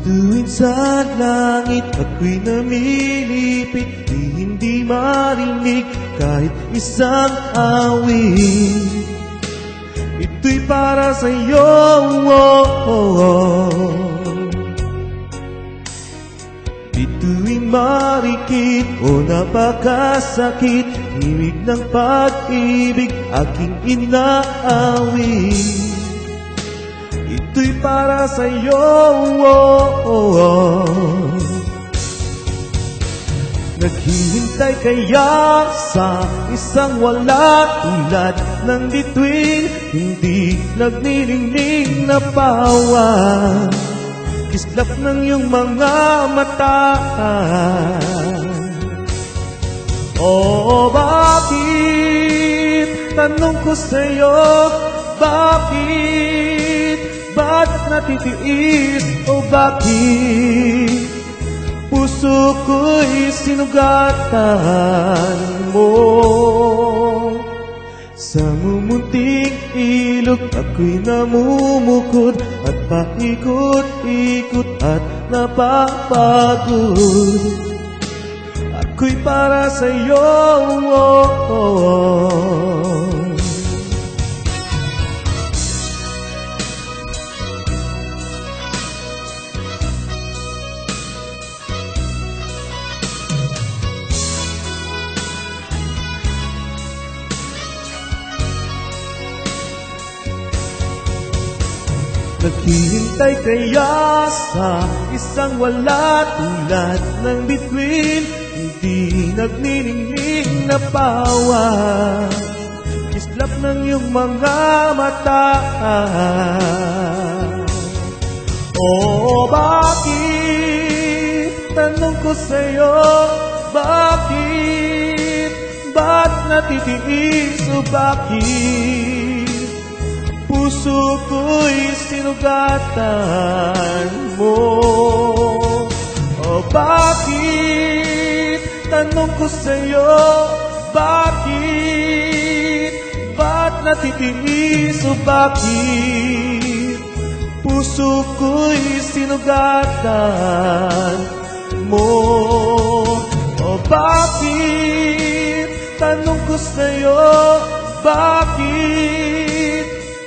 Bituin sa langit, ako'y namilipit, di hindi marinig kahit isang awit. Ito'y para sa'yo, Bituin marikit o napakasakit, himig ng pag-ibig aking inaawit. Ito'y para sa'yo, Naghihintay kaya sa isang wala tulad ng bituin, hindi nagniningning na pawan, kislap ng iyong mga mata. Oh, bakit? Tanong ko sa'yo, bakit? Ba't natitiis? O bakit? Puso ko'y sinugatan mo. Sa mumunting ilog ako'y namumukod at paikot-ikot at napapagod. Ako'y para sa'yo, Naghihintay kaya sa isang wala tulad ng bituin, hindi nagniningning na pawan, kislap ng iyong mga mata. Oh, bakit? Tanong ko sa'yo, bakit? Ba't natitiis o bakit? Puso ko'y sinugatan mo. O bakit? Tanong ko sa'yo, bakit? Ba't natitiis o bakit? Puso ko'y sinugatan mo. O bakit? Tanong ko sa'yo, bakit?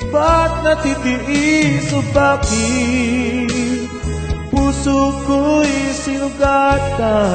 Ba't natitiis o bakit? Puso ko'y sinugatan